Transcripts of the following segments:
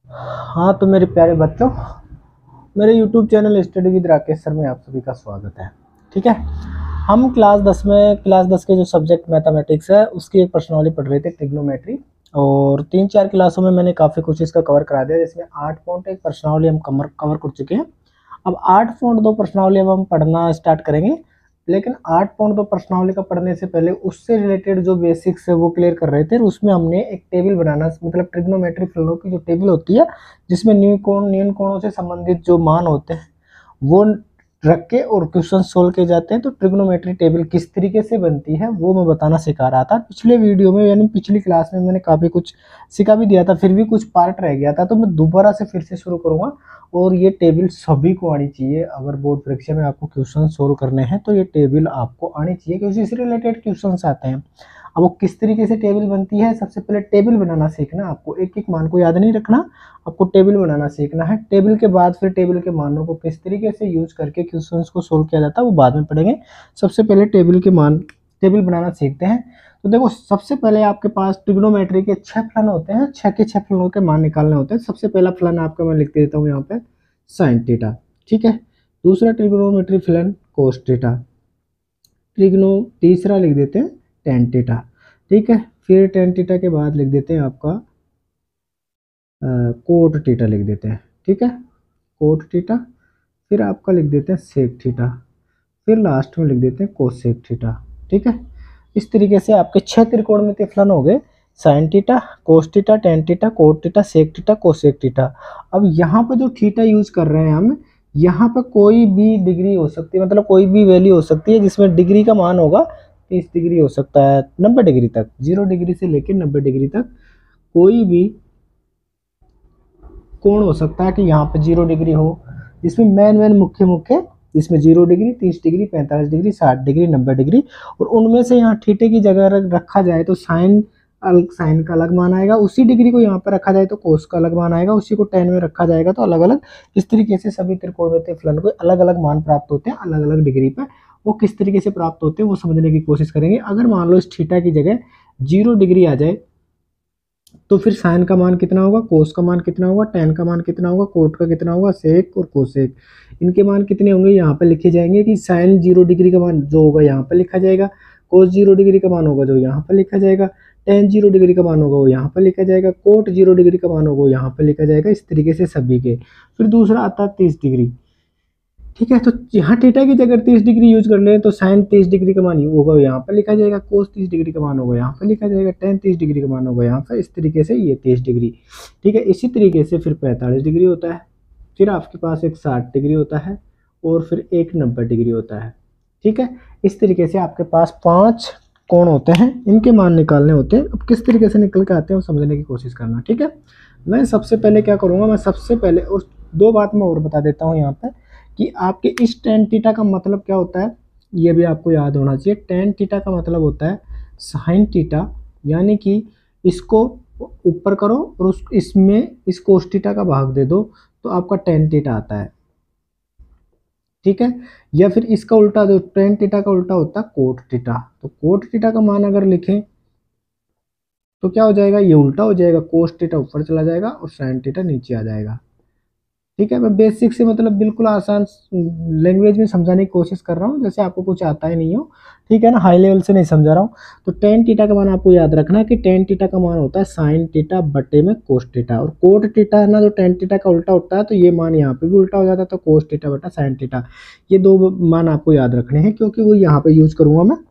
हाँ, तो मेरे प्यारे बच्चों, मेरे YouTube channel study with Rakesh sir में आप सभी का स्वागत है। ठीक है, हम क्लास 10 के जो सब्जेक्ट मैथमेटिक्स है उसकी एक प्रश्नावली पढ़ रहे थे, ट्रिग्नोमेट्री। और 3-4 क्लासों में मैंने काफ़ी कुछ इसका कवर करा दिया, जिसमें 8 पॉइंट एक प्रश्नावली हम कवर कर चुके हैं। अब 8.2 प्रश्नावली अब हम पढ़ना स्टार्ट करेंगे। लेकिन 8.2 प्रश्नावली का पढ़ने से पहले उससे रिलेटेड जो बेसिक्स है वो क्लियर कर रहे थे। उसमें हमने एक टेबल बनाना, मतलब ट्रिग्नोमेट्री फलनों की जो टेबल होती है, जिसमें न्यून कोणों से संबंधित जो मान होते हैं वो रख के और क्वेश्चन सोल्व किए जाते हैं। तो ट्रिग्नोमेट्री टेबल किस तरीके से बनती है वो मैं बताना सिखा रहा था। पिछले वीडियो में यानी पिछली क्लास में मैंने काफ़ी कुछ सिखा भी दिया था, फिर भी कुछ पार्ट रह गया था, तो मैं दोबारा से फिर से शुरू करूँगा। और ये टेबल सभी को आनी चाहिए। अगर बोर्ड परीक्षा में आपको क्वेश्चन सोल्व करने हैं तो ये टेबल आपको आनी चाहिए, क्योंकि इससे रिलेटेड क्वेश्चन आते हैं। अब वो किस तरीके से टेबल बनती है, सबसे पहले टेबल बनाना सीखना। आपको एक एक मान को याद नहीं रखना, आपको टेबल बनाना सीखना है। टेबल के बाद फिर टेबल के मानों को किस तरीके से यूज करके क्वेश्चंस को सोल्व किया जाता है वो बाद में पढ़ेंगे। सबसे पहले टेबल बनाना सीखते हैं। तो देखो, सबसे पहले आपके पास ट्रिग्नोमेट्री के 6 फलन होते हैं, 6 के 6 फलनों के मान निकालने होते हैं। सबसे पहला फलन आपका मैं लिख देता हूँ यहाँ पे, साइन थीटा। ठीक है, दूसरा ट्रिग्नोमेट्री फलन कोस थीटा। तीसरा लिख देते हैं टेन थीटा। ठीक है, फिर टेन थीटा के बाद लिख देते हैं आपका कोट थीटा लिख देते हैं। ठीक है, कोट थीटा। फिर आपका लिख देते हैं सेक थीटा। फिर लास्ट में लिख देते हैं कोसेक थीटा। ठीक है, इस तरीके से आपके 6 त्रिकोणमितीय फलन हो गए, sine theta, cos theta, tan theta, cot theta, sec theta, cosec theta. अब यहाँ पे जो थीटा यूज कर रहे हैं हम, यहाँ पे कोई भी डिग्री हो सकती है, मतलब कोई भी वैल्यू हो सकती है जिसमें डिग्री का मान होगा 30 डिग्री हो सकता है, 90 डिग्री तक, 0 डिग्री से लेकर 90 डिग्री तक कोई भी कोण हो सकता है कि यहाँ पे 0 डिग्री हो। इसमें मेन मुख्य इसमें 0 degree, 30 degree, 45 degree, 60 degree, 90 degree. और उनमें से यहाँ थीटे की जगह रखा जाए तो साइन का अलग मान आएगा, उसी डिग्री को यहाँ पर रखा जाए तो कोस का अलग मान आएगा, उसी को टेन में रखा जाएगा तो अलग अलग। इस तरीके से सभी त्रिकोणमितीय फलन को अलग अलग मान प्राप्त होते हैं, अलग अलग डिग्री पर। वो किस तरीके से प्राप्त होते हैं वो समझने की कोशिश करेंगे। अगर मान लो इस थीटा की जगह 0 डिग्री आ जाए तो फिर साइन का मान कितना होगा, कोस का मान कितना होगा, टेन का मान कितना होगा, कोट का कितना होगा, सेक और कोसेक, इनके मान कितने होंगे यहाँ पे लिखे जाएंगे। कि साइन 0 डिग्री का मान जो होगा यहाँ पे लिखा जाएगा, कोस 0 डिग्री का मान होगा जो यहाँ पे लिखा जाएगा, टेन 0 डिग्री का मान होगा वो यहाँ पे लिखा जाएगा, कोट 0 डिग्री का मान होगा यहाँ पे लिखा जाएगा। इस तरीके से सभी के। फिर दूसरा आता है 30 डिग्री। ठीक है, तो यहाँ थीटा की जगह 30 डिग्री यूज कर ले तो साइन 30 डिग्री का मान होगा यहाँ पर लिखा जाएगा, कोस 30 डिग्री का मान होगा यहाँ पर लिखा जाएगा, टेन 30 डिग्री का मान होगा यहाँ पर। इस तरीके से ये 30 डिग्री। ठीक है, इसी तरीके से फिर 45 डिग्री होता है, फिर आपके पास एक 60 डिग्री होता है, और फिर एक 90 डिग्री होता है। ठीक है, इस तरीके से आपके पास 5 कोण होते हैं, इनके मान निकालने होते हैं। अब किस तरीके से निकल के आते हैं वो समझने की कोशिश करना। ठीक है, मैं सबसे पहले क्या करूँगा, मैं सबसे पहले और 2 बात मैं और बता देता हूँ यहाँ पर कि आपके इस टेन थीटा का मतलब क्या होता है, ये भी आपको याद होना चाहिए। टेन थीटा का मतलब होता है साइन थीटा, यानी कि इसको ऊपर करो और इसमें इस कोस थीटा का भाग दे दो तो आपका टेन थीटा आता है। ठीक है, या फिर इसका उल्टा दो, टेन थीटा का उल्टा होता है कोट थीटा। तो कोट थीटा का मान अगर लिखें तो क्या हो जाएगा, ये उल्टा हो जाएगा, कोस थीटा ऊपर चला जाएगा और साइन थीटा नीचे आ जाएगा। ठीक है, मैं बेसिक से मतलब बिल्कुल आसान लैंग्वेज में समझाने की कोशिश कर रहा हूँ, जैसे आपको कुछ आता ही नहीं हो। ठीक है ना, हाई लेवल से नहीं समझा रहा हूँ। तो टेन थीटा का मान आपको याद रखना है कि टेन थीटा का मान होता है साइन थीटा बटे में कोस थीटा। और कोट थीटा है ना, जो टेन थीटा का उल्टा होता है, तो ये मान यहाँ पे भी उल्टा हो जाता है, तो कोस थीटा बटा साइन थीटा। ये 2 मान आपको याद रखने हैं, क्योंकि वो यहाँ पे यूज करूंगा मैं।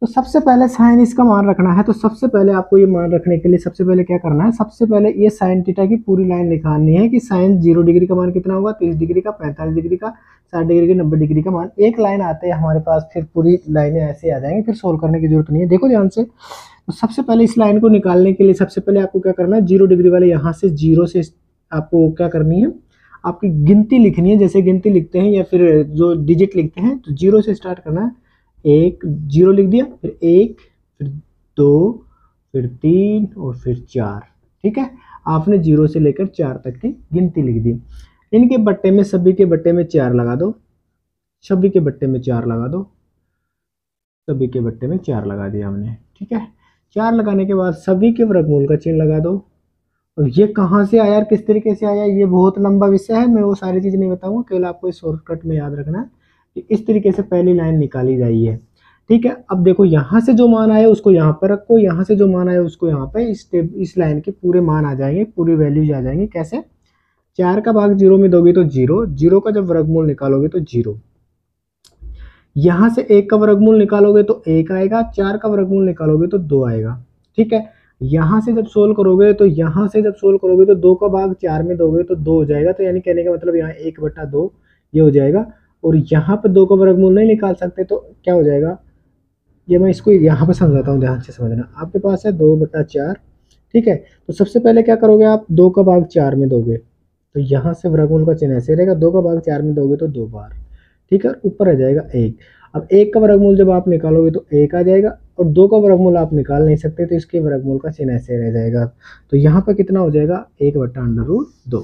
तो सबसे पहले साइन इसका मान रखना है। तो सबसे पहले आपको ये मान रखने के लिए सबसे पहले क्या करना है, सबसे पहले ये साइन थीटा की पूरी लाइन निकालनी है कि साइन 0 डिग्री का मान कितना होगा, 30 डिग्री का, 45 डिग्री का, 60 डिग्री का, 90 डिग्री का मान। एक लाइन आते हैं हमारे पास, फिर पूरी लाइनें ऐसे आ जाएंगी, फिर सोल्व करने की जरूरत नहीं है। देखो ध्यान से, तो सबसे पहले इस लाइन को निकालने के लिए सबसे पहले आपको क्या करना है, 0 डिग्री वाले यहाँ से 0 से आपको क्या करनी है, आपकी गिनती लिखनी है। जैसे गिनती लिखते हैं या फिर जो डिजिट लिखते हैं, तो 0 से स्टार्ट करना है। एक 0 लिख दिया, फिर 1, फिर 2, फिर 3 और फिर 4। ठीक है, आपने 0 से लेकर 4 तक की गिनती लिख दी। इनके बट्टे में, सभी के बट्टे में 4 लगा दो, सभी के बट्टे में 4 लगा दो, सभी के बट्टे में 4 लगा दिया हमने। ठीक है, 4 लगाने के बाद सभी के वर्गमूल का चिन्ह लगा दो, और ये कहाँ से आया और किस तरीके से आया, ये बहुत लंबा विषय है, मैं वो सारी चीज़ नहीं बताऊंगा, केवल आपको इस शॉर्टकट में याद रखना है कि इस तरीके से पहली लाइन निकाली जाइए। ठीक है, अब देखो यहाँ से जो मान आए उसको यहाँ पर रखो, यहाँ से जो मान आए उसको यहाँ पे, इस लाइन के पूरे मान आ जाएंगे, पूरी वैल्यूज आ जाएंगी। कैसे? 4 का भाग 0 में दोगे तो 0, 0 का जब वर्गमूल निकालोगे तो 0, यहाँ से 1 का वर्गमूल निकालोगे तो 1 आएगा, 4 का वर्गमूल निकालोगे तो 2 आएगा। ठीक है, यहाँ से जब सोल्व करोगे तो यहाँ से जब सोल्व करोगे तो 2 का भाग 4 में दोगे तो 2 हो जाएगा, तो यानी कहने का मतलब यहाँ 1/2 ये हो जाएगा। और यहाँ पे 2 का वर्गमूल नहीं निकाल सकते तो क्या हो जाएगा, ये मैं इसको यहाँ पे समझाता हूँ, ध्यान से समझना। आपके पास है 2/4। ठीक है, तो सबसे पहले क्या करोगे आप, 2 का भाग 4 में दोगे तो यहाँ से वर्गमूल का चिन्ह ऐसे रहेगा, 2 का भाग 4 में दोगे तो 2 बार। ठीक है, ऊपर आ जाएगा 1। अब 1 का वर्गमूल जब आप निकालोगे तो 1 आ जाएगा, और 2 का वर्गमूल आप निकाल नहीं सकते तो इसके वर्गमूल का चिन्ह ऐसे रह जाएगा। तो यहाँ पर कितना हो जाएगा, 1/√2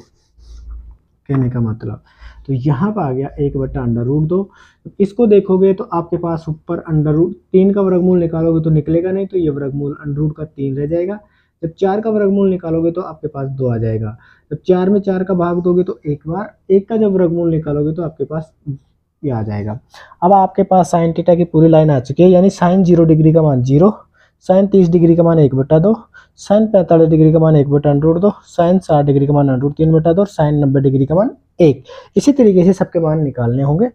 कहने का मतलब। तो यहाँ पर आ गया 1/√2। इसको देखोगे तो आपके पास ऊपर √3 का वर्गमूल निकालोगे तो निकलेगा नहीं, तो ये वर्गमूल √3 रह जाएगा। जब 4 का वर्गमूल निकालोगे तो आपके पास 2 आ जाएगा। जब 4 में 4 का भाग दोगे तो एक बार, 1 का जब वर्गमूल निकालोगे तो आपके पास ये आ जाएगा। अब आपके पास साइन थीटा की पूरी लाइन आ चुकी है, यानी साइन 0 डिग्री का मान 0, साइन 30 डिग्री का मान 1/2, साइन 45 डिग्री का मान 1/√2, साइन 60 डिग्री का मान √3/2 और साइन 90 डिग्री का मान 1। इसी तरीके से सबके मान निकालने होंगे।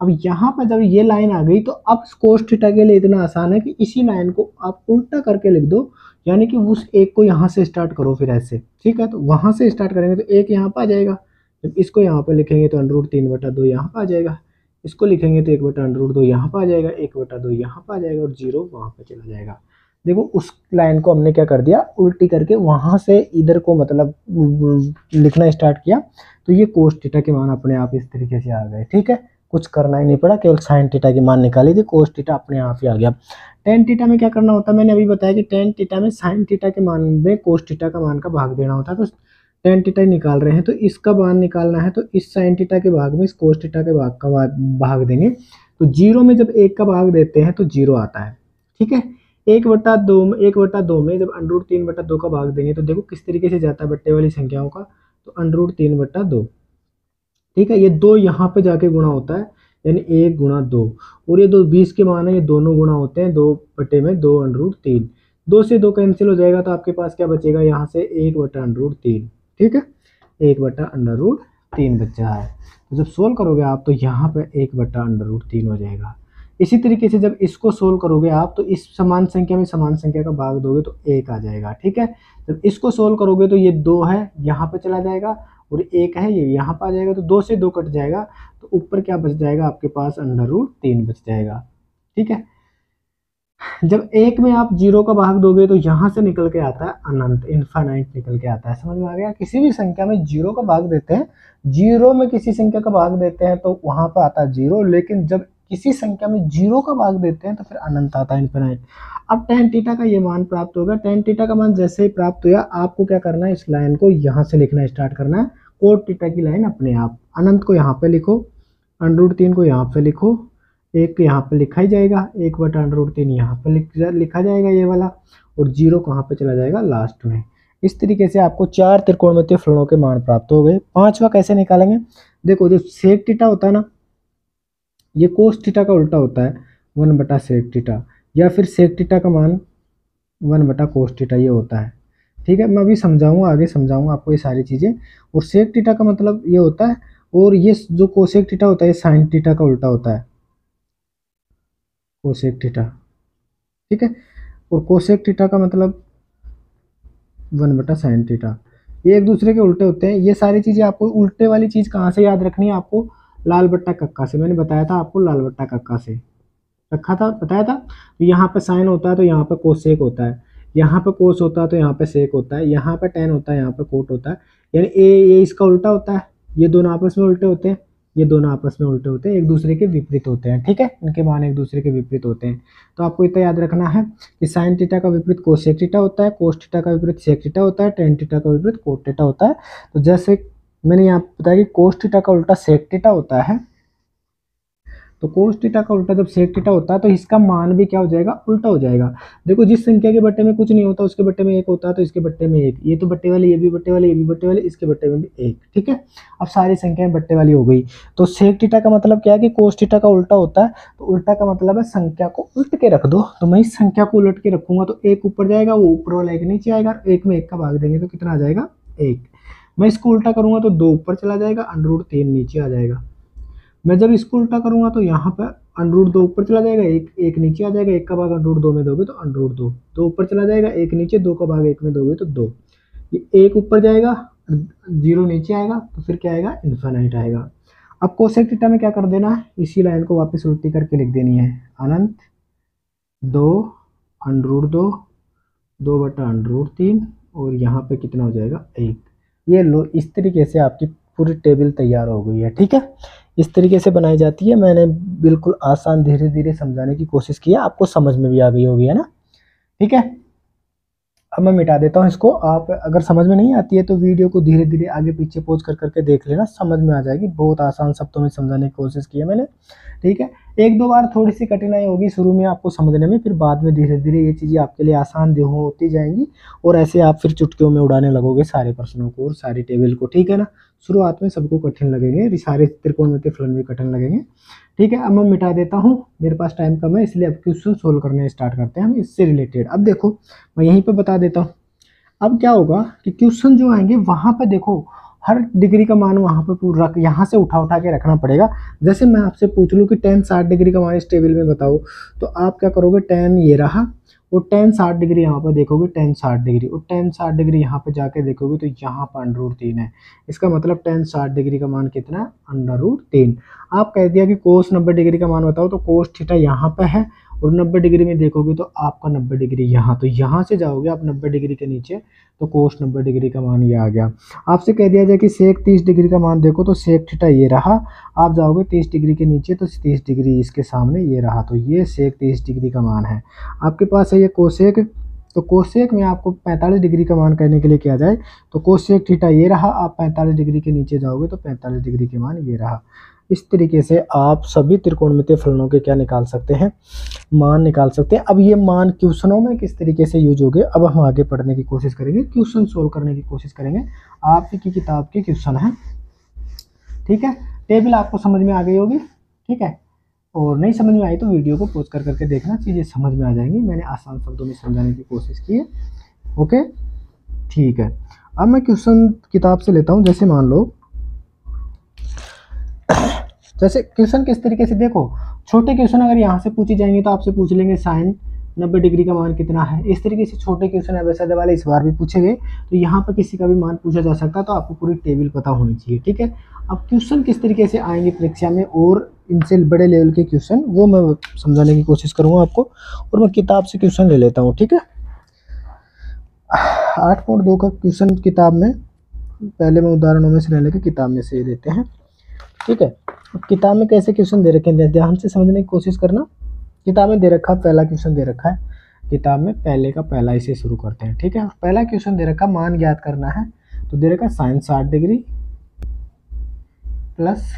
अब यहाँ पर जब ये लाइन आ गई तो अब कोस थीटा के लिए इतना आसान है कि इसी लाइन को आप उल्टा करके लिख दो, यानी कि उस एक को यहाँ से स्टार्ट करो फिर ऐसे। ठीक है, तो वहाँ से स्टार्ट करेंगे तो एक यहाँ पर आ जाएगा, जब इसको यहाँ पर लिखेंगे तो √3/2 यहाँ पर आ जाएगा, इसको लिखेंगे तो 1/√2 यहाँ पर आ जाएगा, 1/2 यहाँ पर आ जाएगा और 0 वहाँ पर चला जाएगा। देखो उस लाइन को हमने क्या कर दिया, उल्टी करके वहाँ से इधर को मतलब लिखना स्टार्ट किया, तो ये कोस थीटा के मान अपने आप इस तरीके से आ गए। ठीक है, कुछ करना ही नहीं पड़ा, केवल साइन थीटा की मान निकाली थी, कोस थीटा अपने आप ही आ गया। टेन थीटा में क्या करना होता है, मैंने अभी बताया कि टेन थीटा में साइन थीटा के मान में कोस थीटा का मान का भाग देना होता है। तो टेन थीटा निकाल रहे हैं तो इसका मान निकालना है, तो इस साइन थीटा के भाग में इस कोस थीटा के भाग का भाग देंगे। तो 0 में जब 1 का भाग देते हैं तो 0 आता है। ठीक है, 1/2 में जब √3/2 का भाग देंगे तो देखो किस तरीके से जाता है बट्टे वाली संख्याओं का, तो √3/2। ठीक है, ये 2 यहाँ पे जाके गुणा होता है, यानी 1 गुणा 2, और ये 2 20 के मान है, ये दोनों गुणा होते हैं 2/2 2 से 2 कैंसिल हो जाएगा, तो आपके पास क्या बचेगा यहाँ से 1/√3। ठीक है, 1/√3 बचा है। तो जब सोल्व करोगे आप तो यहाँ पे 1/√3 हो जाएगा। इसी तरीके से जब इसको सोल्व करोगे आप तो इस समान संख्या में समान संख्या का भाग दोगे तो 1 आ जाएगा। ठीक है, जब इसको सोल्व करोगे तो ये 2 है यहाँ पे चला जाएगा और 1 है ये यहाँ पे आ जाएगा, तो 2 से 2 कट जाएगा, तो ऊपर क्या बच जाएगा आपके पास, √3 बच जाएगा। ठीक है, जब 1 में आप 0 का भाग दोगे तो यहाँ से निकल के आता है अनंत, इनफाइनाइट निकल के आता है। समझ में आ गया, किसी भी संख्या में 0 का भाग देते हैं, 0 में किसी संख्या का भाग देते हैं तो वहाँ पर आता है 0, लेकिन जब किसी संख्या में 0 का भाग देते हैं तो फिर अनंत आता है, इनफाइनाइट। अब टेन थीटा का ये मान प्राप्त होगा। टेन थीटा का मान जैसे ही प्राप्त हुआ आपको क्या करना है, इस लाइन को यहाँ से लिखना स्टार्ट करना है, कोट थीटा की लाइन अपने आप। अनंत को यहाँ पे लिखो, √3 को यहाँ पे लिखो, 1 यहाँ पे लिखा ही जाएगा, 1/√3 यहाँ पे लिखा जाएगा ये वाला, और 0 कहाँ पे चला जाएगा, लास्ट में। इस तरीके से आपको 4 त्रिकोणमितीय फलनों के मान प्राप्त हो गए। पांचवा कैसे निकालेंगे, देखो जो सेक थीटा होता है ना, ये कोस थीटा का उल्टा होता है 1/सेक थीटा, या फिर सेक थीटा का मान 1/कोस थीटा ये होता है। ठीक है, मैं अभी समझाऊंगा, आगे समझाऊंगा आपको ये सारी चीज़ें। और सेक थीटा का मतलब ये होता है, और ये जो कोसेक थीटा होता है ये साइन थीटा का उल्टा होता है, कोसेक थीटा। ठीक है, और कोसेक थीटा का मतलब 1/साइन थीटा, ये एक दूसरे के उल्टे होते हैं। ये सारी चीज़ें आपको उल्टे वाली चीज़ कहाँ से याद रखनी है, आपको लाल बट्टा कक्का से, मैंने बताया था आपको लाल बट्टा कक्का से रखा था, बताया था। तो यहाँ पे साइन होता है तो यहाँ पे कोसेक होता है, यहाँ पे कोस होता है तो यहाँ पे सेक होता है, यहाँ पे टेन होता है यहाँ पे कोट होता है, यानी ये इसका उल्टा होता है, ये दोनों आपस में उल्टे होते हैं, ये दोनों आपस में उल्टे होते हैं, एक दूसरे के विपरीत होते हैं। ठीक है, इनके मान एक दूसरे के विपरीत होते हैं। तो आपको इतना याद रखना है कि साइन थीटा का विपरीत कोसेक थीटा होता है, कोस थीटा का विपरीत सेक थीटा होता है, टेन थीटा का विपरीत कोट थीटा होता है। तो जैसे मैंने यहाँ बताया कि कोस थीटा का उल्टा सेक थीटा होता है, तो कोस थीटा का उल्टा जब सेक थीटा होता है तो इसका मान भी क्या हो जाएगा, उल्टा हो जाएगा। देखो जिस संख्या के बट्टे में कुछ नहीं होता उसके बट्टे में एक होता है, तो इसके बट्टे में एक, ये तो बट्टे वाले, ये भी बट्टे वाले, ये भी बट्टे वाले, इसके बट्टे में भी एक, ठीक है। अब सारी संख्याएं बट्टे वाली हो गई। तो सेक थीटा का मतलब क्या है कि कोस थीटा का उल्टा होता है। तो उल्टा का मतलब है संख्या को उल्ट के रख दो। तो मैं इस संख्या को उलट के रखूंगा तो एक ऊपर जाएगा, वो ऊपर वाला एक नीचे आएगा, एक में एक का भाग देंगे तो कितना आ जाएगा, एक। मैं इसको उल्टा करूंगा तो 2 ऊपर चला जाएगा, √3 नीचे आ जाएगा। मैं जब इसको उल्टा करूंगा तो यहाँ पर √2 ऊपर चला जाएगा, एक नीचे आ जाएगा, एक का भाग √2 में दोगे तो √2, 2 ऊपर चला जाएगा, एक नीचे, 2 का भाग 1 में दोगे तो 2, ये एक ऊपर जाएगा, 0 नीचे आएगा, तो फिर क्या आएगा, इन्फिनिट आएगा। अब कोसेक थीटा में क्या कर देना है, इसी लाइन को वापस उल्टी करके लिख देनी है, अनंत 2 √2 2/√3 और यहाँ पे कितना हो जाएगा, 1। ये लो, इस तरीके से आपकी पूरी टेबल तैयार हो गई है, ठीक है। इस तरीके से बनाई जाती है। मैंने बिल्कुल आसान धीरे धीरे समझाने की कोशिश की है, आपको समझ में भी आ गई होगी, है ना, ठीक है। अब मैं मिटा देता हूँ इसको। आप अगर समझ में नहीं आती है तो वीडियो को धीरे धीरे आगे पीछे पॉज कर करके देख लेना, समझ में आ जाएगी। बहुत आसान शब्दों में समझाने की कोशिश की है मैंने, ठीक है। एक दो बार थोड़ी सी कठिनाई होगी शुरू में आपको समझने में, फिर बाद में धीरे धीरे ये चीज़ें आपके लिए आसान होती जाएंगी और ऐसे आप फिर चुटकियों में उड़ाने लगोगे सारे प्रश्नों को और सारी टेबल को, ठीक है ना। शुरुआत में सबको कठिन लगेंगे, सारे त्रिकोणमितीय फलन भी कठिन लगेंगे, ठीक है। अब मैं मिटा देता हूँ, मेरे पास टाइम कम है इसलिए अब क्वेश्चन सोल्व करने स्टार्ट करते हैं हम इससे रिलेटेड। अब देखो मैं यहीं पे बता देता हूँ। अब क्या होगा कि क्वेश्चन जो आएंगे वहां पे देखो हर डिग्री का मान वहां पे पूरा यहाँ से उठा उठा के रखना पड़ेगा। जैसे मैं आपसे पूछ लूँ कि tan 60 डिग्री का मान इस टेबल में बताओ, तो आप क्या करोगे, tan ये रहा और tan 60 डिग्री यहाँ पर देखोगे, tan 60 डिग्री, और tan 60 डिग्री यहाँ पे जाके देखोगे तो यहाँ पर √3 है। इसका मतलब tan 60 डिग्री का मान कितना है, √3। आप कह दिया कि कोस 90 डिग्री का मान बताओ, तो कोस थीटा यहाँ पे है और 90 डिग्री में देखोगे तो आपका 90 डिग्री यहाँ, तो यहाँ से जाओगे आप 90 डिग्री के नीचे तो कोस 90 डिग्री का मान ये आ गया। आपसे कह दिया जाए कि सेक 30 डिग्री का मान देखो, तो सेक थीटा ये रहा, आप जाओगे 30 डिग्री के नीचे तो 30 डिग्री इसके सामने ये रहा, तो ये सेक 30 डिग्री का मान है। आपके पास है ये कोसेक, तो कोसेक में आपको 45 डिग्री का मान करने के लिए किया जाए तो कोसेक थीटा ये रहा, आप 45 डिग्री के नीचे जाओगे तो 45 डिग्री के मान ये रहा। इस तरीके से आप सभी त्रिकोणमितीय फलनों के क्या निकाल सकते हैं, मान निकाल सकते हैं। अब ये मान क्वेश्चनों में किस तरीके से यूज हो गए, अब हम आगे पढ़ने की कोशिश करेंगे, क्वेश्चन सोल्व करने की कोशिश करेंगे। आपकी किताब के क्वेश्चन है, ठीक है। टेबल आपको समझ में आ गई होगी, ठीक है। और नहीं समझ में आई तो वीडियो को पॉज कर करके देखना, चीज़ें समझ में आ जाएंगी। मैंने आसान शब्दों में समझाने की कोशिश की है, ओके, ठीक है। अब मैं क्वेश्चन किताब से लेता हूँ। जैसे मान लो, जैसे क्वेश्चन किस तरीके से, देखो छोटे क्वेश्चन अगर यहाँ से पूछे जाएंगे तो आपसे पूछ लेंगे साइन 90 डिग्री का मान कितना है। इस तरीके से छोटे क्वेश्चन अवैध वाले इस बार भी पूछे गए, तो यहाँ पर किसी का भी मान पूछा जा सकता है, तो आपको पूरी टेबल पता होनी चाहिए, ठीक है। अब क्वेश्चन किस तरीके से आएंगे परीक्षा में और इनसे बड़े लेवल के क्वेश्चन, वो मैं समझाने की कोशिश करूँगा आपको, और मैं किताब से क्वेश्चन ले लेता हूँ, ठीक है। 8.2 का क्वेश्चन किताब में, पहले मैं उदाहरणों में से ले लेके किताब में से लेते हैं, ठीक है। किताब में कैसे क्वेश्चन दे रखे हैं ध्यान से समझने की कोशिश करना। किताब में दे रखा, पहला क्वेश्चन दे रखा है किताब में, पहले का पहला इसे शुरू करते हैं, ठीक है। पहला क्वेश्चन दे रखा, मान ज्ञात करना है, तो दे रखा sine 60 degree plus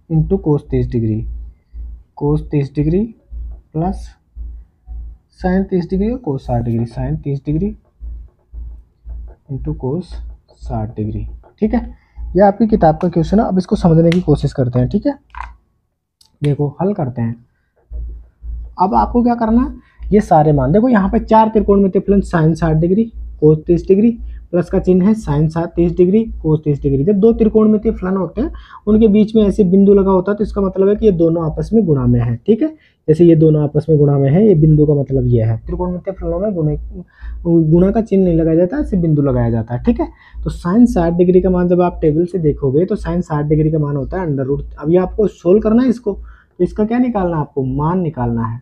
into cos 30 degree, cos 30 degree plus sine 30 degree और cos 60 degree, sine 30 degree into cos 60 degree, ठीक है। यह आपकी किताब का क्वेश्चन है। अब इसको समझने की कोशिश करते हैं, ठीक है। देखो हल करते हैं। अब आपको क्या करना है, ये सारे मान देखो, यहाँ पे 4 त्रिकोणमितीय फलन sine 60 degree cos 30 degree, plus का चिन्ह है साइन 30 डिग्री कोस 30 डिग्री। जब दो त्रिकोणमितीय फलन होते हैं उनके बीच में ऐसे बिंदु लगा होता है तो इसका मतलब है कि ये दोनों आपस में गुणा में है, ठीक है। जैसे ये दोनों आपस में गुणा में है, ये बिंदु का मतलब ये है। त्रिकोणमितीय फलनों में गुणा का चिन्ह नहीं लगाया जाता, ऐसे बिंदु लगाया जाता है, ठीक है। तो साइन 60 डिग्री का मान जब आप टेबल से देखोगे तो साइन 60 डिग्री का मान होता है √। अब ये आपको सोल्व करना है इसको, तो इसका क्या निकालना है, आपको मान निकालना है।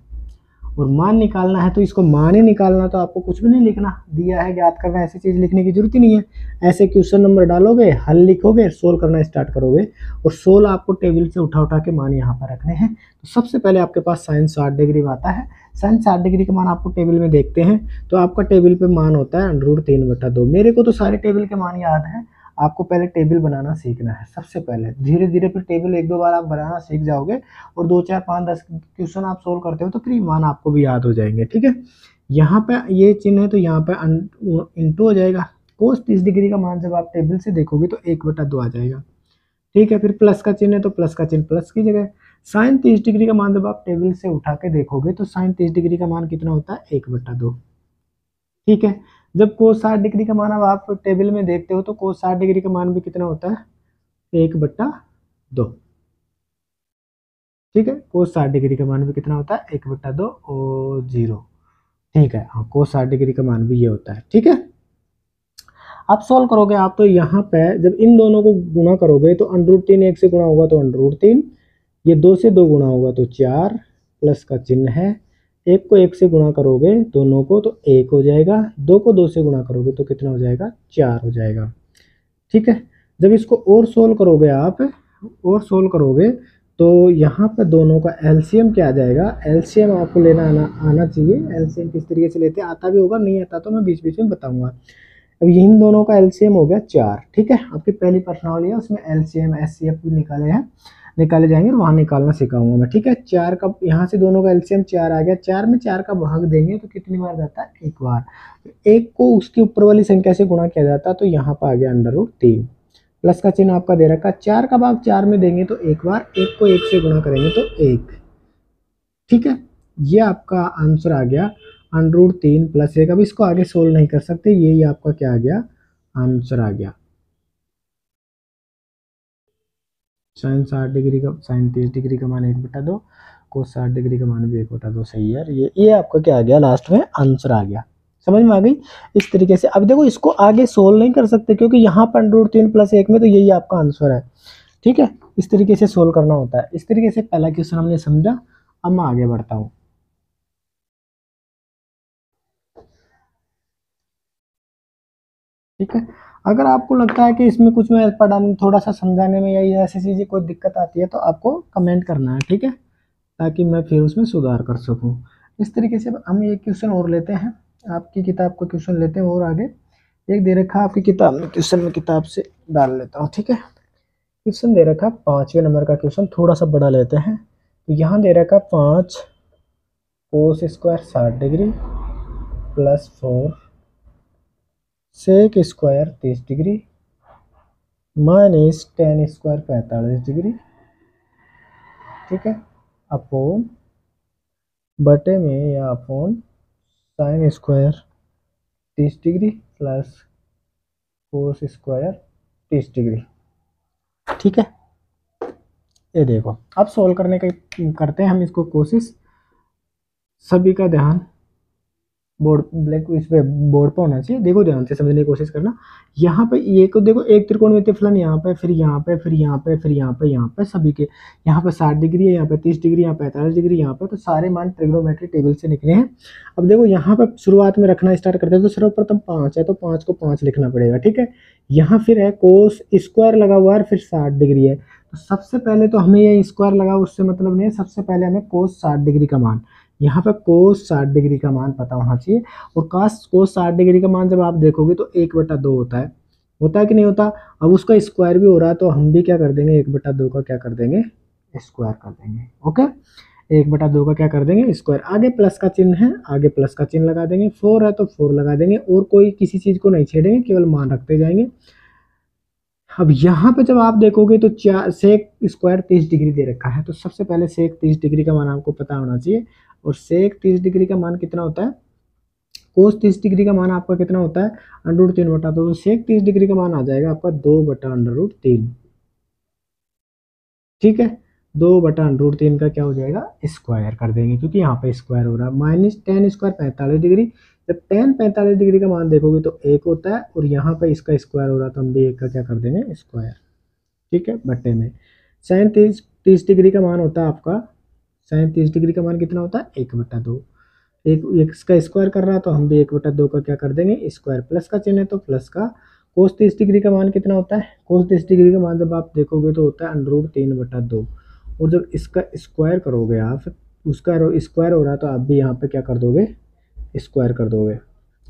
और मान निकालना है तो इसको मान ही निकालना, तो आपको कुछ भी नहीं लिखना, दिया है ज्ञात करना, ऐसी चीज़ लिखने की जरूरत ही नहीं है। ऐसे क्वेश्चन नंबर डालोगे, हल लिखोगे, सोल्व करना स्टार्ट करोगे, और सोल्व आपको टेबल से उठा उठा के मान यहाँ पर रखने हैं। तो सबसे पहले आपके पास साइन 60 डिग्री आता है। साइन 60 डिग्री का मान आपको टेबल में देखते हैं तो आपका टेबल पे मान होता है √3/2। मेरे को तो सारे टेबल के मान याद है, आपको पहले टेबल बनाना सीखना है सबसे पहले, धीरे धीरे फिर टेबल एक दो बार आप बनाना सीख जाओगे और 2 4 5 10 क्वेश्चन आप सोल्व करते हो तो फिर मान आपको भी याद हो जाएंगे। ठीक है, यहाँ पे ये चिन्ह है तो यहाँ पे इंटू हो जाएगा। कोस 30 डिग्री का मान जब आप टेबल से देखोगे तो 1/2 आ जाएगा। ठीक है, फिर प्लस का चिन्ह है तो प्लस का चिन्ह प्लस की जगह। साइन 30 डिग्री का मान जब आप टेबल से उठा के देखोगे तो साइन 30 डिग्री का मान कितना होता है 1/2। ठीक है, जब कोस 60 डिग्री का मान अब आप टेबल में देखते हो तो कोस 60 डिग्री का मान भी कितना होता है 1/2। ठीक है, कोस 60 डिग्री का मान भी कितना होता है 1/2 और 0। ठीक है, हाँ कोस 60 डिग्री का मान भी ये होता है। ठीक है, आप सॉल्व करोगे आप तो यहाँ पे जब इन दोनों को गुणा करोगे तो √3 1 से गुणा होगा तो √3, ये 2 से 2 गुणा होगा तो 4, प्लस का चिन्ह है। 1 को 1 से गुणा करोगे दोनों को तो 1 हो जाएगा, 2 को 2 से गुणा करोगे तो कितना हो जाएगा 4 हो जाएगा। ठीक है, जब इसको और सोल्व करोगे आप और सोल्व करोगे तो यहाँ पर दोनों का एलसीएम क्या आ जाएगा, एलसीएम आपको लेना आना चाहिए। एलसीएम किस तरीके से लेते हैं, आता भी होगा, नहीं आता तो मैं बीच बीच में बताऊंगा। अब इन दोनों का एलसीएम हो गया 4। ठीक है, आपकी पहली प्रश्नावली है उसमें एलसीएम एचसीएफ भी निकाले जाएंगे और वहां निकालना सिखाऊंगा मैं। ठीक है, 4 का यहाँ से दोनों का एलसीएम 4 आ गया, 4 में 4 का भाग देंगे तो कितनी बार जाता है 1 बार। 1 को उसके ऊपर वाली संख्या से गुणा किया जाता है तो यहाँ पर आ गया √3, प्लस का चिन्ह आपका दे रखा। 4 का भाग 4 में देंगे तो 1 बार, 1 को 1 से गुणा करेंगे तो 1। ठीक है, ये आपका आंसर आ गया √3 + 1। अब इसको आगे सोल्व नहीं कर सकते, यही आपका क्या आ गया आंसर आ गया। साइन 60 डिग्री का साइन 30 डिग्री का मान 1/2, कोस 60 डिग्री का मान भी 1/2 सही है। ये आपका क्या आ गया लास्ट में आंसर आ गया। समझ में आ गई इस तरीके से। अब देखो इसको आगे सोल्व नहीं कर सकते क्योंकि यहाँ पर √3 + 1 में तो यही आपका आंसर है। ठीक है, इस तरीके से सोल्व करना होता है। इस तरीके से पहला क्वेश्चन हमने समझा। अब मैं आगे बढ़ता हूँ। ठीक है, अगर आपको लगता है कि इसमें कुछ मैं पढ़ाने थोड़ा सा समझाने में या ऐसी चीज़ें कोई दिक्कत आती है तो आपको कमेंट करना है। ठीक है, ताकि मैं फिर उसमें सुधार कर सकूं। इस तरीके से हम एक क्वेश्चन और लेते हैं, आपकी किताब का क्वेश्चन लेते हैं और आगे एक दे रखा है आपकी किताब में क्वेश्चन में किताब से डाल लेता हूँ। ठीक है, क्वेश्चन दे रखा 5वें नंबर का क्वेश्चन, थोड़ा सा बड़ा लेते हैं। तो यहाँ दे रखा 5 cos square 60 degree +4 sec square 30 degree minus tan square 45 degree. ठीक है, अपॉन बटे में या upon sine square 30 degree plus cos square 30 degree. ठीक है, ये देखो अब सोल्व करने का करते हैं हम इसको कोशिश। सभी का ध्यान बोर्ड ब्लैक इस पे बोर्ड पर होना चाहिए। देखो ध्यान से समझने की कोशिश करना। यहाँ पे ये को देखो एक त्रिकोणमितीय फलन यहाँ पे, फिर यहाँ पे, फिर यहाँ पे, फिर यहाँ पे, यहाँ पे सभी के यहाँ पे 60 डिग्री है, यहाँ पे 30 डिग्री, यहाँ 45 डिग्री, यहाँ पे तो सारे मान ट्रिग्नोमेट्री टेबल से निकले हैं। अब देखो यहाँ पे शुरुआत में रखना स्टार्ट करते हैं तो सर्वप्रथम 5 है तो 5 को 5 लिखना पड़ेगा। ठीक है, यहाँ फिर है कोस स्क्वायर लगा हुआ है, फिर 60 डिग्री है तो सबसे पहले तो हमें ये स्क्वायर लगा उससे मतलब नहीं है, सबसे पहले हमें कोस 60 डिग्री का मान, यहाँ पे कोस 60 डिग्री का मान पता होना चाहिए। और कोस 60 डिग्री का मान जब आप देखोगे तो 1/2 होता है कि नहीं होता। अब उसका स्क्वायर भी हो रहा है तो हम भी क्या कर देंगे 1/2 का क्या कर देंगे स्क्वायर कर देंगे। ओके, 1/2 का क्या कर देंगे स्क्वायर। आगे प्लस का चिन्ह है, आगे प्लस का चिन्ह लगा देंगे। 4 है तो 4 लगा देंगे और कोई किसी चीज को नहीं छेड़ेंगे, केवल मान रखते जाएंगे। अब यहाँ पे जब आप देखोगे तो सेक स्क्वायर 30 डिग्री दे रखा है तो सबसे पहले सेक 30 डिग्री का मान आपको पता होना चाहिए। और सेक 30 डिग्री का मान कितना होता है, कोस 30 डिग्री का मान आपका कितना होता है √3/2, तो सेक 30 डिग्री का मान आ जाएगा आपका 2/√3। ठीक है, 2/√3 का क्या हो जाएगा स्क्वायर कर देंगे क्योंकि यहाँ पे स्क्वायर हो रहा है। माइनस tan स्क्वायर 45 डिग्री, जब tan 45 डिग्री का मान देखोगे तो 1 होता है और यहाँ पे इसका स्क्वायर हो रहा है तो हम भी 1 का क्या कर देंगे स्क्वायर। ठीक है, बट्टे में साइन 30 डिग्री का मान होता है आपका, साइन 30 डिग्री का मान कितना होता है 1/2। एक इसका स्क्वायर कर रहा है तो हम भी 1/2 का क्या कर देंगे स्क्वायर। प्लस का चिन्ह है तो प्लस का। कोस 30 डिग्री का मान कितना होता है, कोस 30 डिग्री का मान जब आप देखोगे तो होता है √3/2। और जब इसका स्क्वायर करोगे आप, उसका स्क्वायर हो रहा है तो आप भी यहाँ पे क्या कर दोगे स्क्वायर कर दोगे।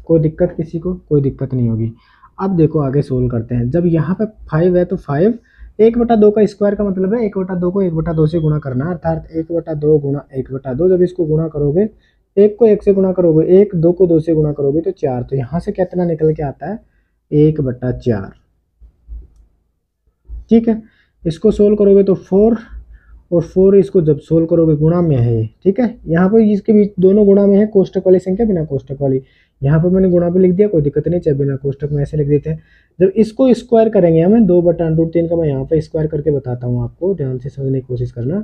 कोई दिक्कत किसी को, कोई दिक्कत नहीं होगी। अब देखो आगे सोल्व करते हैं। जब यहाँ पे 5 है तो 5 1/2 का स्क्वायर का मतलब है 1/2 को 1/2 से गुणा करना, अर्थात 1/2 गुणा 1/2। जब इसको गुणा करोगे, 1 को 1 से गुणा करोगे 1, 2 को 2 से गुणा करोगे तो 4। तो यहाँ से कितना निकल के आता है 1/4। ठीक है, इसको सोल्व करोगे तो 4 और 4, इसको जब सोल्व करोगे गुणा में है ये। ठीक है, यहाँ पर इसके बीच दोनों गुणा में है, कोष्टक वाली संख्या बिना कोष्टक वाली। यहाँ पर मैंने गुणा पे लिख दिया, कोई दिक्कत नहीं, चाहे बिना कोष्टक में ऐसे लिख देते हैं। जब इसको स्क्वायर करेंगे हमें 2/√3 का, मैं यहाँ पे स्क्वायर करके बताता हूँ आपको, ध्यान से समझने की कोशिश करना।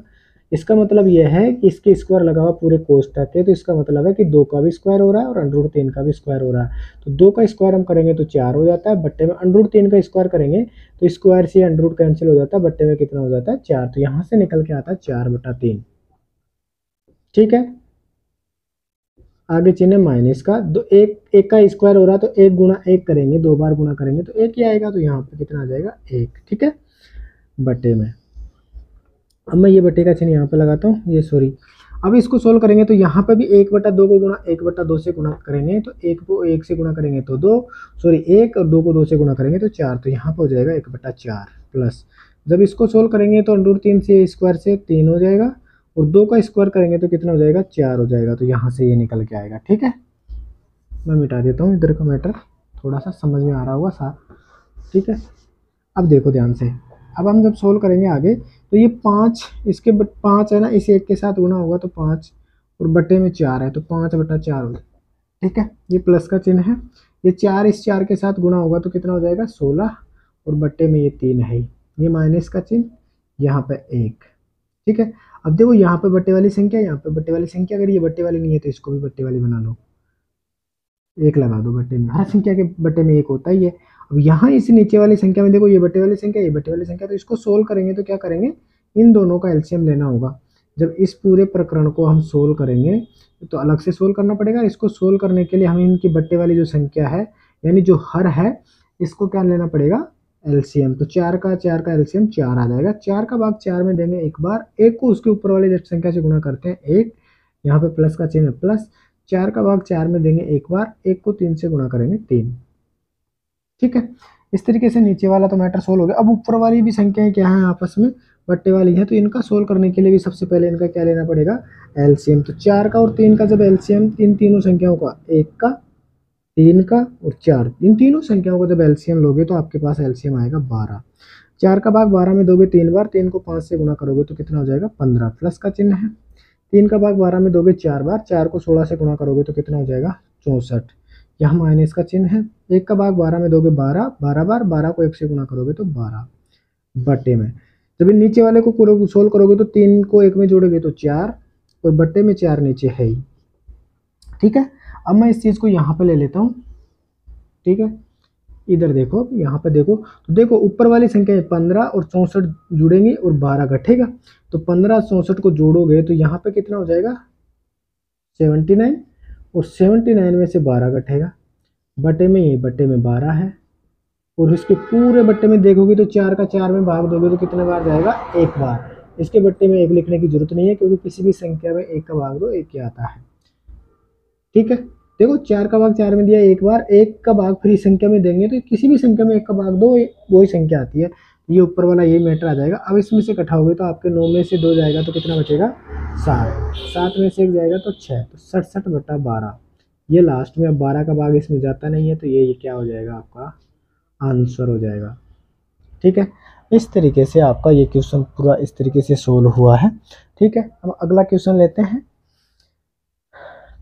इसका मतलब यह है कि इसके स्क्वायर लगा हुआ पूरे कोष्टक के, तो इसका मतलब है कि 2 का भी स्क्वायर हो रहा है और √3 का भी स्क्वायर हो रहा है। तो 2 का स्क्वायर हम करेंगे तो 4 हो जाता है, बट्टे में √3 का स्क्वायर करेंगे तो स्क्वायर से अंडर कैंसिल हो जाता है, बट्टे में कितना हो जाता है 4। तो यहाँ से निकल के आता है 4/3। ठीक है, आगे चिन्ह है माइनस का। दो एक का स्क्वायर हो रहा है तो 1 गुणा 1 करेंगे, 2 बार गुणा करेंगे तो 1 ही आएगा, तो यहाँ पे कितना आ जाएगा 1। ठीक है, बट्टे में। अब मैं ये बट्टे का चिन्ह यहाँ पे लगाता हूँ, ये सॉरी। अब इसको सोल्व करेंगे तो यहाँ पे भी 1/2 को गुणा 1/2 से गुणा करेंगे तो 1 को 1 से गुणा करेंगे तो 2, सॉरी 1 और 2 को 2 से गुणा करेंगे तो 4। तो यहाँ पे हो जाएगा 1/4 प्लस। जब इसको सोल्व करेंगे तो √3 से स्क्वायर से 3 हो जाएगा और 2 का स्क्वायर करेंगे तो कितना हो जाएगा 4 हो जाएगा। तो यहाँ से ये निकल के आएगा। ठीक है, मैं मिटा देता हूँ इधर का मैटर, थोड़ा सा समझ में आ रहा होगा साफ। ठीक है, अब देखो ध्यान से। अब हम जब सोल्व करेंगे आगे तो ये 5, इसके 5 है ना, इस 1 के साथ गुणा होगा तो 5 और बट्टे में 4 है तो 5/4 हो जाएगा। ठीक है, ये प्लस का चिन्ह है। ये 4 इस 4 के साथ गुणा होगा तो कितना हो जाएगा 16 और बट्टे में ये 3 है। ये माइनस का चिन्ह, यहाँ पे 1। ठीक है, अब देखो यहाँ पे बट्टे वाली संख्या, यहाँ पे बट्टे वाली संख्या, अगर ये बट्टे वाली नहीं है तो इसको भी बट्टे वाली बना लो, 1 लगा दो बट्टे में, हर संख्या के बट्टे में 1 होता ही है। अब यहाँ इस नीचे वाली संख्या में देखो, ये बट्टे वाली संख्या, ये बट्टे वाली संख्या, तो इसको सोल्व करेंगे तो क्या करेंगे, इन दोनों का एलसीएम लेना होगा। जब इस पूरे प्रकरण को हम सोल्व करेंगे तो अलग से सोल्व करना पड़ेगा। इसको सोल्व करने के लिए हमें इनकी बट्टे वाली जो संख्या है, यानी जो हर है, इसको क्या लेना पड़ेगा एलसीएम। तो 4 का एलसीएम 4 आ जाएगा। 4 का भाग 4 में देंगे एक बार, 1 को उसके ऊपर वाली संख्या से गुणा करते हैं 1, यहाँ पे प्लस का चिन्ह प्लस। 4 का भाग 4 में देंगे एक बार, 1 को 3 से गुणा करेंगे 3। ठीक है, इस तरीके से नीचे वाला तो मैटर सोल्व हो गया। अब ऊपर वाली भी संख्याएं क्या है आपस में बट्टे वाली है, तो इनका सोल्व करने के लिए भी सबसे पहले इनका क्या लेना पड़ेगा एलसीएम। तो 4 का और 3 का जब एलसीएम, इन तीनों संख्याओं का, 1 का, 3 का और 4, इन तीनों संख्याओं का जब एलसीएम लोगे तो आपके पास एलसीएम आएगा 12। 4 का भाग 12 में दोगे 3 बार, 3 को 5 से गुणा करोगे तो कितना हो जाएगा 15, प्लस का चिन्ह है। 3 का भाग 12 में दोगे 4 बार, 4 को 16 से गुणा करोगे तो कितना हो जाएगा 64, यहाँ माइनस का चिन्ह है। 1 का भाग 12 में दोगे 12 बार, 12 को 1 से गुणा करोगे तो 12 बट्टे में। जब नीचे वाले को सोल्व करोगे तो 3 को 1 में जोड़ोगे तो 4 और बट्टे में 4 नीचे है ही। ठीक है, अब मैं इस चीज़ को यहाँ पे ले लेता हूँ। ठीक है, इधर देखो, यहाँ पे देखो, तो देखो ऊपर वाली संख्या 15 और 64 जुड़ेंगे और 12 घटेगा। तो 15 64 को जोड़ोगे तो यहाँ पे कितना हो जाएगा 79 और 79 में से 12 घटेगा, बटे में, ये बटे में 12 है। और इसके पूरे बट्टे में देखोगे तो 4 का 4 में भाग दोगे तो कितने बार जाएगा 1 बार। इसके बट्टे में 1 लिखने की जरूरत नहीं है, क्योंकि किसी भी संख्या में 1 का भाग दो 1 ही आता है। ठीक है, देखो 4 का भाग 4 में दिया 1 बार, 1 का भाग फिर इस संख्या में देंगे तो किसी भी संख्या में 1 का भाग दो वही संख्या आती है। ये ऊपर वाला ये मैटर आ जाएगा। अब इसमें से घटाओगे तो आपके 9 में से 2 जाएगा तो कितना बचेगा 7, 7 में से 1 जाएगा तो 6, तो 67/12। ये लास्ट में, अब 12 का भाग इसमें जाता नहीं है तो ये क्या हो जाएगा आपका आंसर हो जाएगा। ठीक है, इस तरीके से आपका ये क्वेश्चन पूरा इस तरीके से सोल्व हुआ है। ठीक है, अब अगला क्वेश्चन लेते हैं।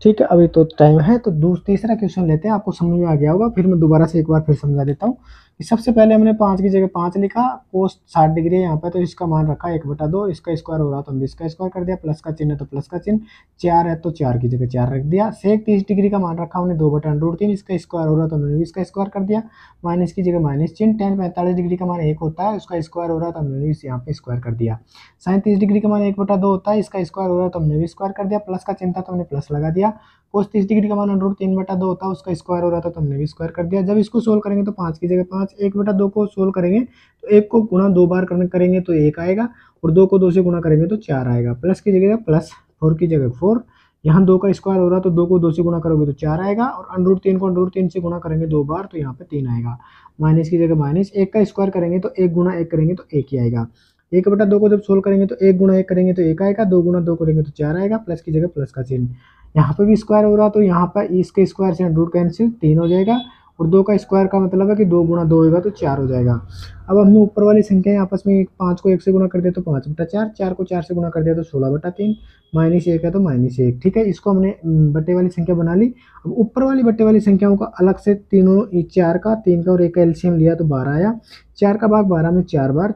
ठीक है, अभी तो टाइम है तो तीसरा क्वेश्चन लेते हैं। आपको समझ में आ गया होगा, फिर मैं दोबारा से एक बार फिर समझा देता हूँ। सबसे पहले हमने 5 की जगह 5 लिखा, कोस 60 डिग्री है यहाँ पे, तो इसका मान रखा 1/2, इसका स्क्वायर हो रहा तो हमने इसका स्क्वायर कर दिया, प्लस का चिन्ह तो प्लस का चिन्ह, 4 है तो 4 की जगह 4 रख दिया। सेक 30 डिग्री का मान रखा हमने 2/√3, इसका स्क्वायर हो रहा तो हमने इसका स्क्वायर कर दिया, माइनस की जगह माइनस चिन्ह। tan 45 डिग्री का मान 1 होता है, उसका स्क्वायर हो रहा तो हमने इस यहाँ पे स्क्वायर कर दिया। sin 30 डिग्री का मान 1/2 होता है, इसका स्क्वायर हो रहा तो हमने भी स्क्वायर कर दिया, प्लस का चिन्ह था तो हमने प्लस लगा दिया। cos 30 डिग्री का मान √3/2 होता है, उसका स्क्वायर हो रहा था तो हमने भी स्क्वायर कर दिया। जब इसको सोल्व करेंगे तो 5 की जगह 5, 1/2 को सोल्व करेंगे तो 1 को गुणा 2 बार करेंगे तो 1 आएगा और 2 को 2 से गुणा करेंगे तो 4 आएगा, प्लस की जगह प्लस, 4 की जगह 4, यहाँ 2 का स्क्वायर हो रहा है तो 2 को 2 से गुणा करोगे तो 4 आएगा, और √3 को √3 से गुणा करेंगे 2 बार तो यहाँ पे 3 आएगा। माइनस की जगह माइनस, 1 का स्क्वायर करेंगे तो 1 गुणा 1 करेंगे तो 1 ही आएगा। 1/2 को जब सोल्व करेंगे तो 1 गुणा 1 करेंगे तो 1 आएगा, 2 गुणा 2 करेंगे तो 4 आएगा, प्लस की जगह प्लस का चिन्ह। यहाँ पे भी स्क्वायर हो रहा तो यहाँ पर इसके स्क्वायर से √ कैंसिल, 3 हो जाएगा, और 2 का स्क्वायर का मतलब है कि 2 गुणा 2 होगा तो 4 हो जाएगा। अब हमने ऊपर वाली संख्याएं आपस में 5 को 1 से गुणा कर दिया तो 5/4, 4 को 4 से गुणा कर दिया तो 16/3, -1 है तो -1। ठीक है, इसको हमने बट्टे वाली संख्या बना ली। अब ऊपर वाली बट्टे वाली संख्याओं का अलग से तीनों 4 का 3 का और 1 का एलसीएम लिया तो 12 आया। 4 का भाग 12 में 4 बार,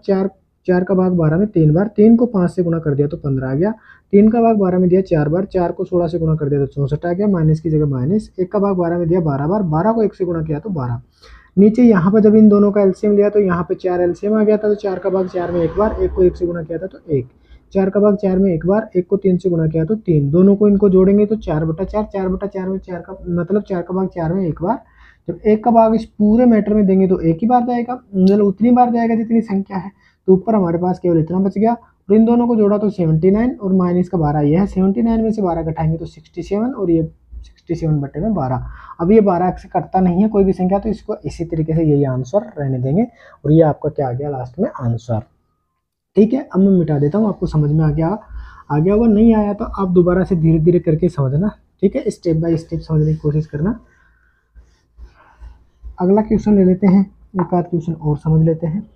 4 का भाग 12 में 3 बार, 3 को 5 से गुणा कर दिया तो 15 आ गया। 3 का भाग 12 में दिया 4 बार, 4 को 16 से गुणा कर दिया तो 64 आ गया, माइनस की जगह माइनस। 1 का भाग 12 में दिया 12 बार, 12 को 1 से गुणा किया तो 12। नीचे यहाँ पर जब इन दोनों का एलसीएम लिया तो यहाँ पे 4 एलसीएम आ गया था, तो 4 का भाग 4 में 1 बार, 1 को 1 से गुणा किया था तो 1। 4 का भाग 4 में 1 बार, 1 को 3 से गुणा किया तो 3। दोनों को इनको जोड़ेंगे तो 4/4, 4/4 में 4 का मतलब 4 का भाग 4 में 1 बार। जब 1 का भाग इस पूरे मैटर में देंगे तो 1 ही बार जाएगा, मतलब उतनी बार जाएगा जितनी संख्या है। तो ऊपर हमारे पास केवल इतना बच गया, और इन दोनों को जोड़ा तो 79 और माइनस का 12 ये है। 79 में से 12 घटाएंगे तो 67, और ये 67/12। अब ये 12 से कटता नहीं है कोई भी संख्या, तो इसको इसी तरीके से यही आंसर रहने देंगे, और ये आपका क्या आ गया लास्ट में आंसर। ठीक है, अब मैं मिटा देता हूँ, आपको समझ में आ गया होगा। नहीं आया तो आप दोबारा से धीरे धीरे करके समझना। ठीक है, स्टेप बाय स्टेप समझने की कोशिश करना। अगला क्वेश्चन ले लेते हैं, एक आध क्वेश्चन और समझ लेते हैं।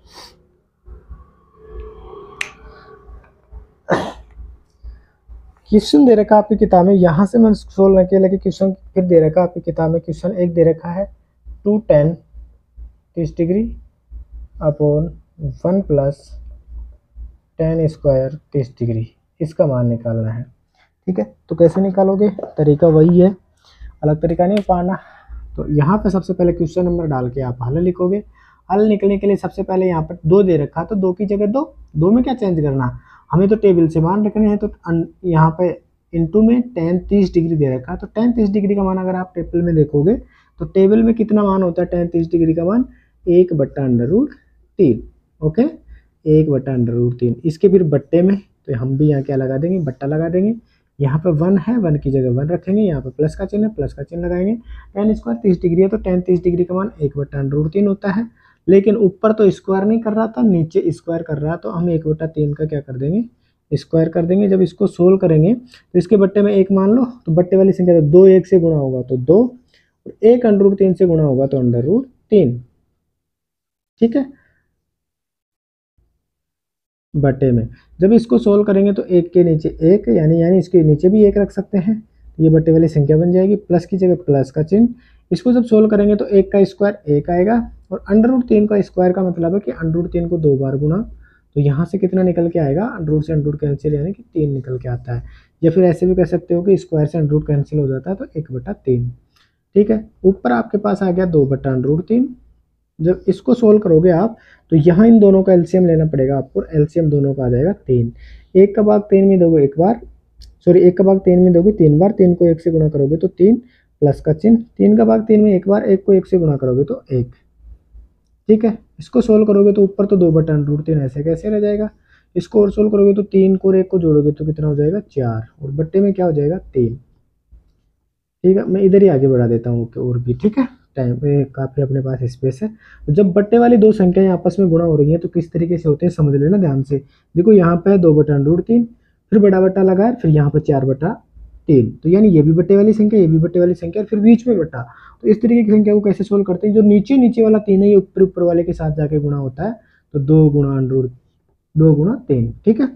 क्वेश्चन दे रखा आपकी किताब में, यहाँ से मैं सोल्व नहीं किया, लेकिन क्वेश्चन फिर दे रखा आपकी किताब में। क्वेश्चन एक दे रखा है 2tan 30 degree upon 1 + tan square 30 degree, इसका मान निकालना है। ठीक है, तो कैसे निकालोगे, तरीका वही है, अलग तरीका नहीं पाना। तो यहाँ पे सबसे पहले क्वेश्चन नंबर डाल के आप हल लिखोगे। हल निकलने के लिए सबसे पहले यहाँ पर 2 दे रखा, तो 2 की जगह 2 में क्या चेंज करना, हमें तो टेबल से मान रखने हैं। तो यहाँ पे इनटू में tan 30 डिग्री दे रखा है, तो tan 30 डिग्री का मान अगर आप टेबल में देखोगे तो टेबल में कितना मान होता है tan 30 डिग्री का मान, 1/√3। ओके, 1/√3। इसके फिर बट्टे में तो हम भी यहाँ क्या लगा देंगे, बट्टा लगा देंगे। यहाँ पे 1 है, 1 की जगह 1 रखेंगे, यहाँ पे प्लस का चिन्ह है, प्लस का चिन्ह लगाएंगे। tan स्क्वायर 30 डिग्री है, तो tan 30 डिग्री का मान 1/√3 होता है। लेकिन ऊपर तो स्क्वायर नहीं कर रहा था, नीचे स्क्वायर कर रहा है, तो हम 1/3 का क्या कर देंगे, स्क्वायर कर देंगे। जब इसको सोल्व करेंगे तो इसके बट्टे में 1 मान लो, तो बट्टे वाली संख्या तो 2 1 से गुणा होगा तो 2, और 1/√3 से गुणा होगा तो √3। ठीक है, बटे में जब इसको सोल्व करेंगे तो 1 के नीचे 1, यानी इसके नीचे भी 1 रख सकते हैं, तो ये बटे वाली संख्या बन जाएगी। प्लस की जगह प्लस का चिन्ह, इसको जब सोल्व करेंगे तो 1 का स्क्वायर 1 आएगा, और √3 का स्क्वायर का मतलब है कि √3 को 2 बार गुणा, तो यहाँ से कितना निकल के आएगा, √ से √ कैंसिल, यानी कि 3 निकल के आता है। या फिर ऐसे भी कह सकते हो कि स्क्वायर से √ कैंसिल हो जाता है तो 1/3। ठीक है, ऊपर आपके पास आ गया 2/√3। जब इसको सोल्व करोगे आप तो यहाँ इन दोनों का एलसीएम लेना पड़ेगा आपको, एलसीएम दोनों का आ जाएगा 3। 1 का भाग 3 में दोगे 1 बार, सॉरी 1 का भाग 3 में दोगे 3 बार, 3 को 1 से गुणा करोगे तो 3, प्लस का चिन्ह। 3 का भाग 3 में 1 बार, 1 को 1 से गुणा करोगे तो 1। ठीक है, इसको सोल्व करोगे तो ऊपर तो 2/√3 ऐसे कैसे रह जाएगा। इसको और सोल्व करोगे तो 3 को और 1 को जोड़ोगे तो कितना हो जाएगा, 4, और बट्टे में क्या हो जाएगा, 3। ठीक है, मैं इधर ही आगे बढ़ा देता हूँ और भी। ठीक है, टाइम पे काफ़ी अपने पास स्पेस है। तो जब बट्टे वाली 2 संख्याएं आपस में गुणा हो रही हैं तो किस तरीके से होते हैं समझ लेना ध्यान से। देखो यहाँ पे 2/√3, फिर बड़ा बट्टा लगा है, फिर यहाँ पर 4/3, तो यानी ये भी बट्टे वाली संख्या, ये भी बट्टे वाली संख्या, फिर बीच में बट्टा। तो इस तरीके की संख्या को कैसे सोल्व करते हैं, जो नीचे नीचे वाला 3 है ये ऊपर वाले के साथ जाके गुणा होता है, तो 2 × 3। ठीक है,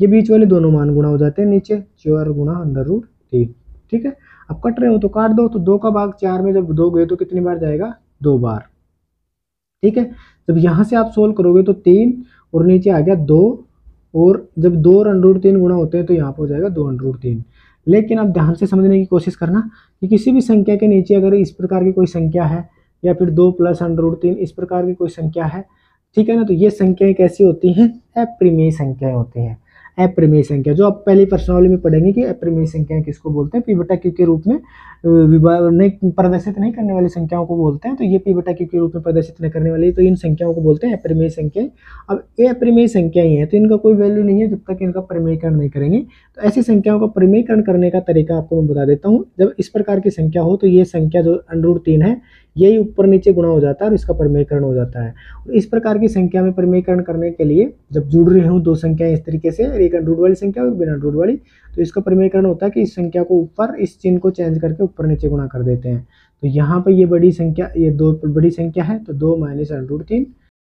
ये बीच वाले दोनों मान गुणा हो जाते हैं नीचे, 4 × √3। ठीक है, अब कट रहे हो तो काट दो, तो 2 का भाग 4 में जब दोगे तो कितनी बार जाएगा, 2 बार। ठीक है, जब यहाँ से आप सोल्व करोगे तो 3 और नीचे आ गया 2, और जब 2 और √3 गुणा होते हैं तो यहाँ पर हो जाएगा 2/√3। लेकिन आप ध्यान से समझने की कोशिश करना कि किसी भी संख्या के नीचे अगर इस प्रकार की कोई संख्या है, या फिर 2 + √3 इस प्रकार की कोई संख्या है, ठीक है ना, तो ये संख्याएं कैसी होती हैं, अप्रिमेय संख्याएं होती हैं। अप्रमेय संख्या, जो आप पहले प्रश्नावली में पढ़ेंगे कि अप्रमेय संख्या किसको बोलते हैं, p बटा q के रूप में नहीं प्रदर्शित नहीं करने वाली संख्याओं को बोलते हैं। तो ये p बटा q के रूप में प्रदर्शित नहीं करने वाली, तो इन संख्याओं को बोलते हैं अप्रमेय संख्याएं। अब ये अप्रमेय संख्याएं हैं तो इनका कोई वैल्यू नहीं है जब तक इनका प्रमेयकरण नहीं करेंगे। तो ऐसी संख्याओं का प्रमेयकरण करने का तरीका आपको मैं बता देता हूँ। जब इस प्रकार की संख्या हो तो ये संख्या जो √3 है यही ऊपर नीचे गुणा हो जाता है और इसका प्रमेयकरण हो जाता है। और इस प्रकार की संख्या में प्रमेयकरण करने के लिए जब जुड़ रही हूँ दो संख्याएं इस तरीके से, एक अंडर वाली संख्या और बिना अंडर वाली, तो इसका प्रमेयकरण होता है कि इस संख्या को ऊपर इस चिन्ह को चेंज करके ऊपर नीचे गुणा कर देते हैं। तो यहाँ पर ये बड़ी संख्या, ये दो बड़ी संख्या है तो 2 - √3